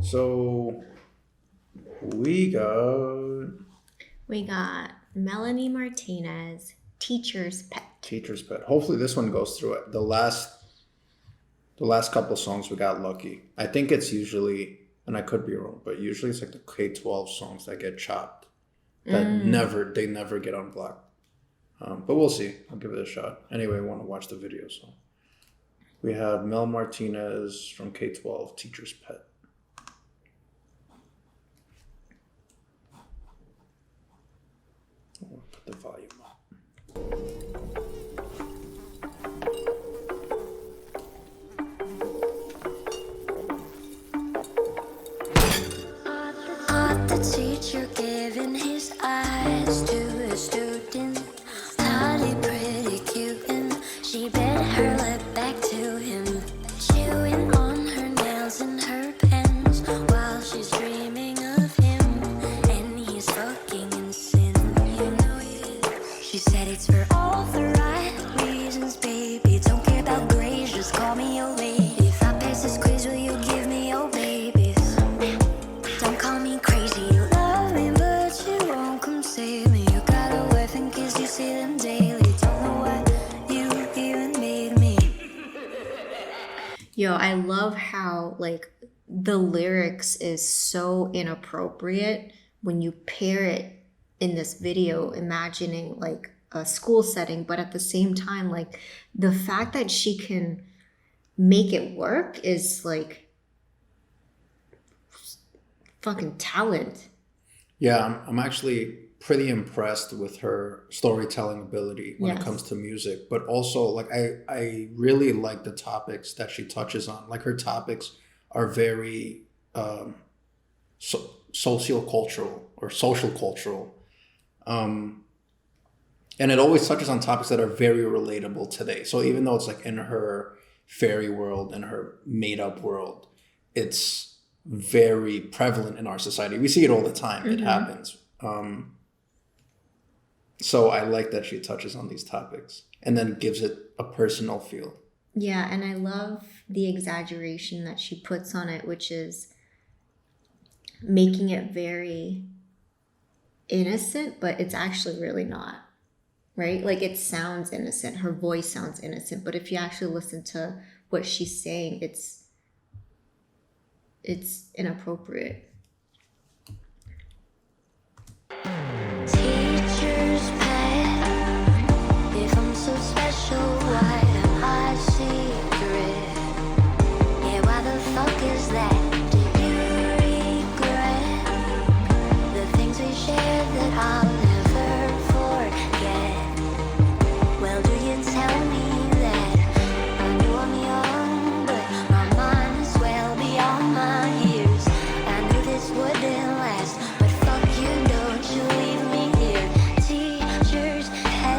So we got We got Melanie Martinez, Teacher's Pet. Teacher's Pet. Hopefully this one goes through it. The last couple songs we got lucky. I think it's usually, and I could be wrong, but usually it's like the K-12 songs that get chopped. That they never get unblocked. But we'll see. I'll give it a shot. Anyway, I want to watch the video. So we have Mel Martinez from K-12, Teacher's Pet. I'll put the volume up. The teacher giving his eyes to a student, naughty, pretty cute, and she bit her lip back to him, chewing on her nails and her pens while she's dreaming of him, and he's fucking in sin. You know he is. She said it's for all the right reasons, baby. Don't care about grades, just call me your lady. If I pass this quiz, will you give me your babies? Don't call me crazy, you love me, but you won't come save me. You got a wife and kids, you see them daily. Don't know why you even made me. Yo, I love how like the lyrics is so inappropriate when you pair it in this video, imagining like a school setting, but at the same time, like the fact that she can make it work is like fucking talent. Yeah, I'm actually pretty impressed with her storytelling ability when it comes to music, but also like I really like the topics that she touches on. Like her topics are very sociocultural or social cultural, and it always touches on topics that are very relatable today. So even though it's like in her fairy world and her made up world, it's very prevalent in our society. We see it all the time. It happens. So I like that she touches on these topics and then gives it a personal feel. Yeah, and I love the exaggeration that she puts on it, which is making it very innocent, but it's actually really not, right? Like it sounds innocent. Her voice sounds innocent, but if you actually listen to what she's saying, it's inappropriate. Teacher's pet. If I'm so special, why am I secret? Yeah, why the fuck is that? Do you regret the things we shared that I'll never forget? Well, do you tell me that I knew I'm young, but my mind is well beyond my years? I knew this wouldn't last, but fuck you, don't you leave me here. Teacher's pet.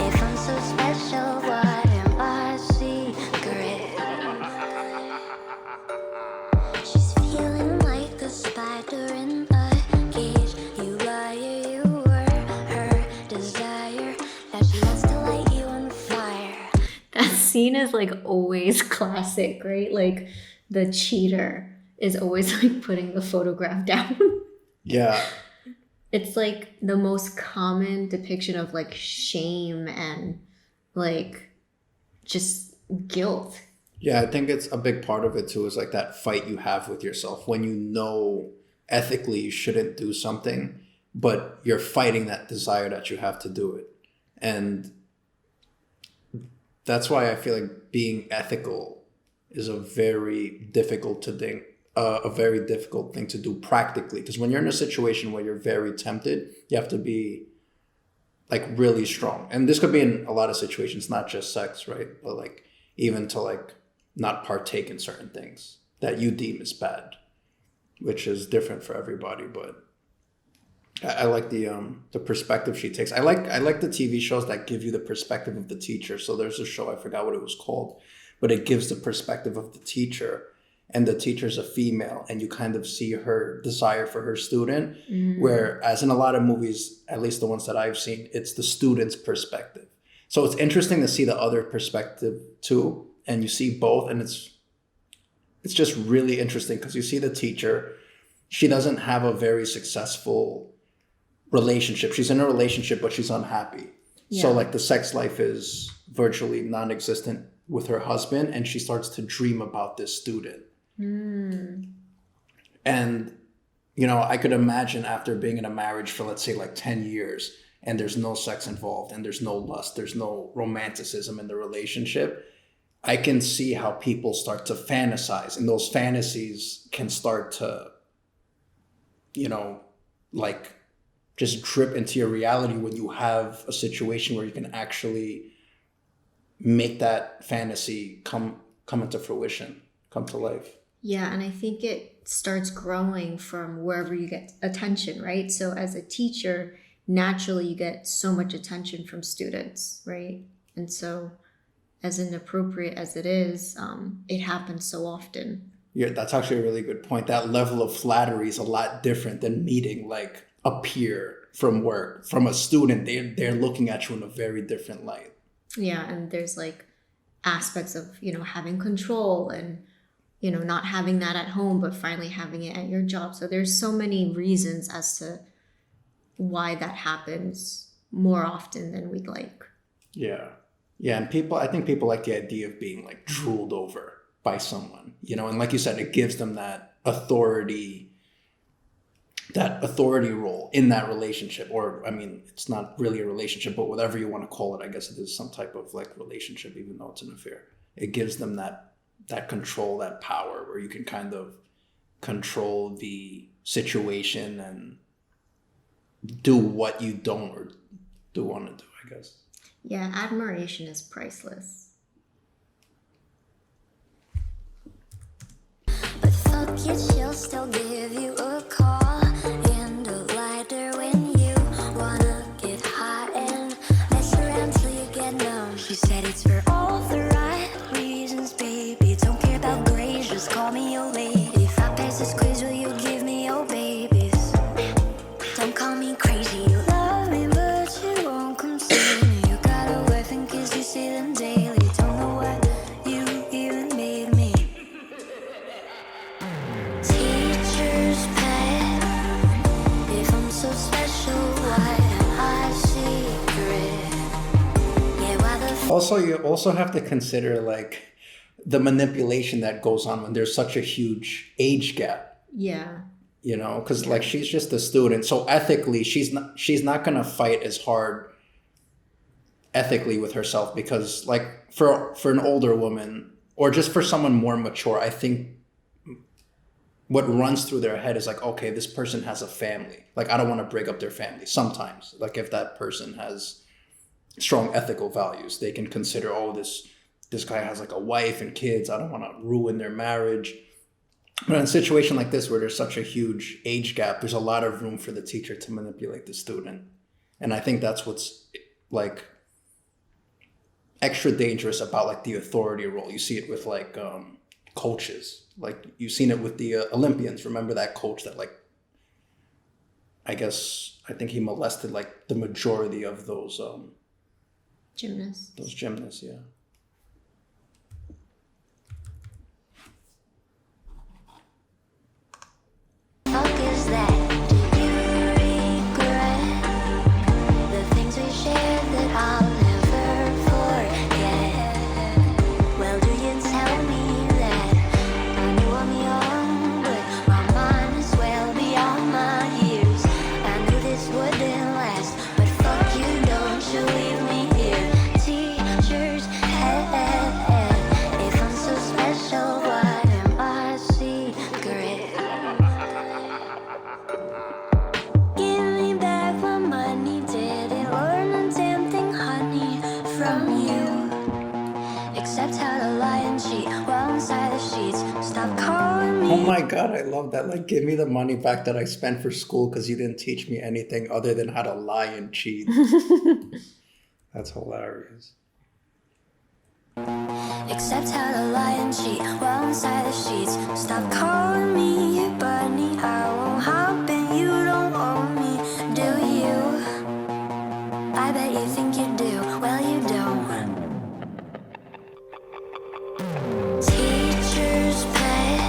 If I'm so special, why am I secret? She's feeling like a spider in a cage. You liar, you were her desire, that she wants to light you on fire. That scene is like always classic, right? Like the cheater is always like putting the photograph down. Yeah. It's like the most common depiction of like shame and like just guilt. Yeah, I think it's a big part of it too, is like that fight you have with yourself when you know ethically you shouldn't do something, but you're fighting that desire that you have to do it. And that's why I feel like being ethical is a very difficult thing to do practically. Because when you're in a situation where you're very tempted, you have to be like really strong. And this could be in a lot of situations, not just sex, right? But like even to like not partake in certain things that you deem as bad, which is different for everybody. But I like the perspective she takes. I like the TV shows that give you the perspective of the teacher. So there's a show, I forgot what it was called, but it gives the perspective of the teacher, and the teacher's a female, and you kind of see her desire for her student. Whereas in a lot of movies, at least the ones that I've seen, it's the student's perspective. So it's interesting to see the other perspective too, and you see both, and it's just really interesting because you see the teacher, she doesn't have a very successful relationship. She's in a relationship, but she's unhappy. So like the sex life is virtually non-existent with her husband, and she starts to dream about this student. And, you know, I could imagine after being in a marriage for, let's say, like 10 years, and there's no sex involved, and there's no lust, there's no romanticism in the relationship, I can see how people start to fantasize, and those fantasies can start to, you know, like just drip into your reality when you have a situation where you can actually make that fantasy come into fruition, come to life. Yeah, and I think it starts growing from wherever you get attention, right? So as a teacher, naturally you get so much attention from students, right? And so as inappropriate as it is, it happens so often. Yeah, that's actually a really good point. That level of flattery is a lot different than meeting like a peer from work. From a student, they're looking at you in a very different light. Yeah, and there's like aspects of, you know, having control and, you know, not having that at home, but finally having it at your job. So there's so many reasons as to why that happens more often than we'd like. Yeah. Yeah, and I think people like the idea of being like drooled over by someone, you know, and like you said, it gives them that authority role in that relationship. Or, I mean, it's not really a relationship, but whatever you want to call it, I guess it is some type of like relationship, even though it's an affair. It gives them that control, that power where you can kind of control the situation and do what you don't or do want to do, I guess. Yeah, admiration is priceless. But fuck it, she'll still give you a call and a lighter when you wanna get high and mess around till you get numb. She said it's for all the right reasons, baby. Don't care about grades, just call me your lady. If I pass this quiz, will you give me your babies? Don't call me crazy, you love me, but you won't come see me. You got a wife and kids, you see them daily. Don't know what you even made me. Teacher's pet. If I'm so special, why am I secret? Yeah, why the Also, you also have to consider like the manipulation that goes on when there's such a huge age gap. Yeah. You know, because like she's just a student, so ethically she's not gonna fight as hard ethically with herself, because like for an older woman or just for someone more mature, I think what runs through their head is like, okay, this person has a family, like I don't want to break up their family. Sometimes, like if that person has strong ethical values, they can consider, oh, this guy has like a wife and kids, I don't want to ruin their marriage. But in a situation like this where there's such a huge age gap, there's a lot of room for the teacher to manipulate the student. And I think that's what's like extra dangerous about like the authority role. You see it with like coaches. Like you've seen it with the Olympians. Remember that coach that like, I think he molested like the majority of those Gymnasts. Those gymnasts, yeah. fuck is that? Do you regret the things we shared that I'll never forget? Well, do you tell me that I knew I'm young, but my mind is well beyond my years? I knew this wouldn't last, but fuck you, don't you leave me here. Teacher's head. If I'm so special, why am I secret? Give me back my money, didn't learn a damn thing, honey, from you. Except how to lie and cheat while inside the sheets. Stop calling me. Oh my God, I love that. Like, give me the money back that I spent for school because you didn't teach me anything other than how to lie and cheat. That's hilarious. Except how to lie and cheat while inside the sheets. Stop calling me bunny. I won't hop in, you don't own me, do you? I bet you think you do, well you don't. Teacher's pet.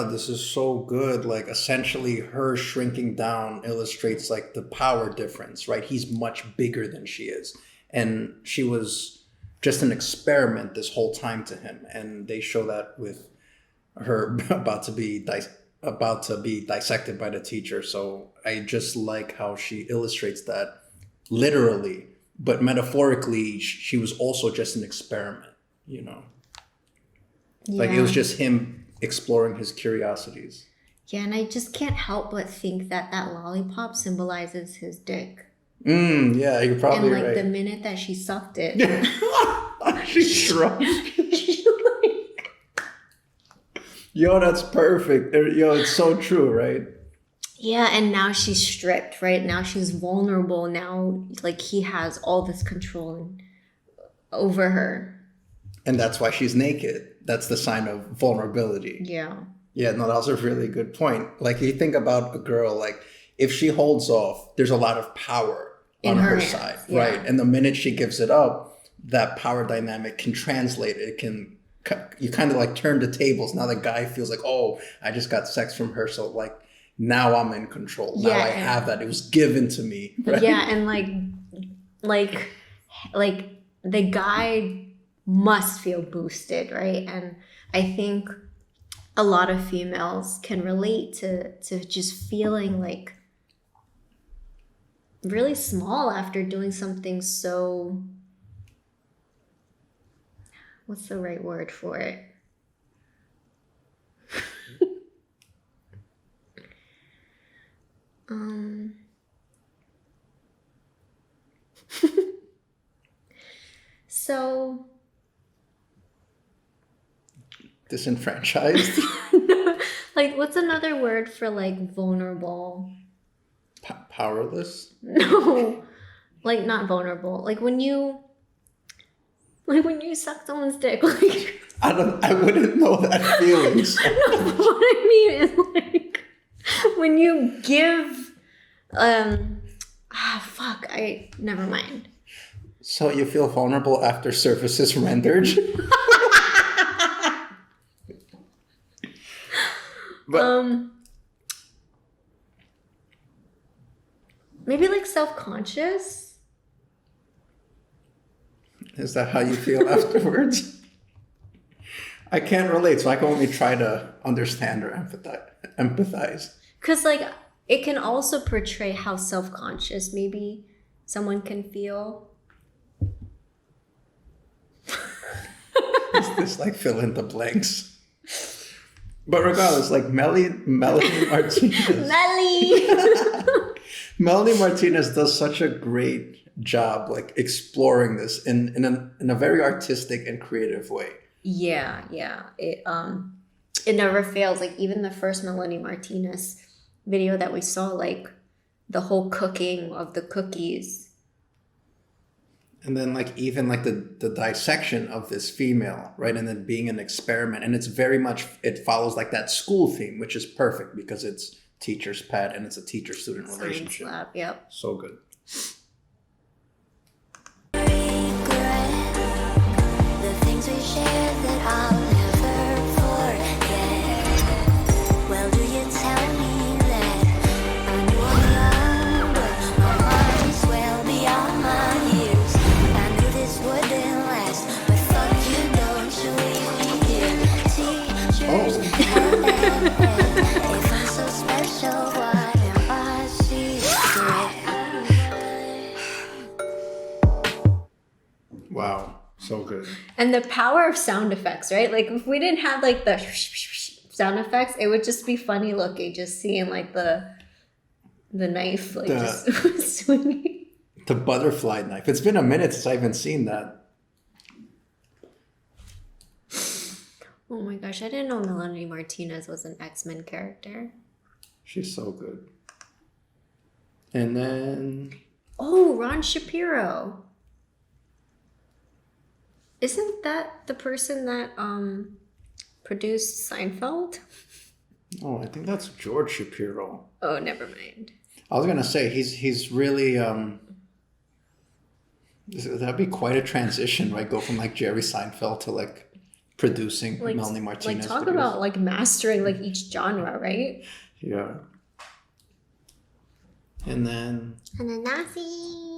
God, this is so good. Like essentially her shrinking down illustrates like the power difference, right? He's much bigger than she is. And she was just an experiment this whole time to him. And they show that with her about to be dissected by the teacher. So I just like how she illustrates that literally, but metaphorically, she was also just an experiment, you know? Like it was just him exploring his curiosities. Yeah, and I just can't help but think that that lollipop symbolizes his dick. Yeah, you're probably and like right. the minute that she sucked it, she shrugged. Yo, that's perfect. Yo, it's so true, right? Yeah, and now she's stripped, right? Now she's vulnerable. Now, like, he has all this control over her. And that's why she's naked. That's the sign of vulnerability. Yeah. Yeah, no, that was a really good point. Like, you think about a girl, like, if she holds off, there's a lot of power on her side, right? And the minute she gives it up, that power dynamic can translate. It can, you kind of like turn the tables. Now the guy feels like, oh, I just got sex from her. So, like, now I'm in control. Now I have that. It was given to me. Right? Yeah, and like the guy must feel boosted, right? And I think a lot of females can relate to just feeling like really small after doing something so, what's the right word for it? So Disenfranchised. like, what's another word for like vulnerable? Powerless. No, like not vulnerable. Like when you suck someone's dick. Like I wouldn't know that feeling. So. no, what I mean is like when you give. Never mind. So you feel vulnerable after service is rendered. But, maybe like self-conscious. is that how you feel afterwards? I can't relate, so I can only try to understand or empathize. Because like it can also portray how self-conscious maybe someone can feel. Is this like fill in the blanks? But regardless, like Melanie Martinez. Melanie Martinez does such a great job, like exploring this in a very artistic and creative way. Yeah. It never fails. Like even the first Melanie Martinez video that we saw, like the whole cooking of the cookies. And then like even like the dissection of this female, right? And then being an experiment. And it's very much, it follows like that school theme, which is perfect because it's teacher's pet and it's a teacher-student relationship. Science lab, yep. So good. The things we shared that I'll never forget. Well, do you tell me that I knew I'm young, but my mind is well beyond my years. I knew this wouldn't last, but fuck you, don't you leave me here. Teachers, if I'm so special, why am I secret? Wow. So good. And the power of sound effects, right? Like if we didn't have like the sound effects, it would just be funny looking, just seeing like the knife like just swinging. The butterfly knife. It's been a minute since I haven't seen that. Oh my gosh, I didn't know Melanie Martinez was an X-Men character. She's so good. And then... Oh, Ron Shapiro. Isn't that the person that produced Seinfeld? Oh, I think that's George Shapiro. Oh, never mind. I was gonna say he's really that'd be quite a transition, right? Go from like Jerry Seinfeld to like producing Like, Melanie Martinez. like talk videos. about like mastering like each genre, right? Yeah. And then And then Nazi.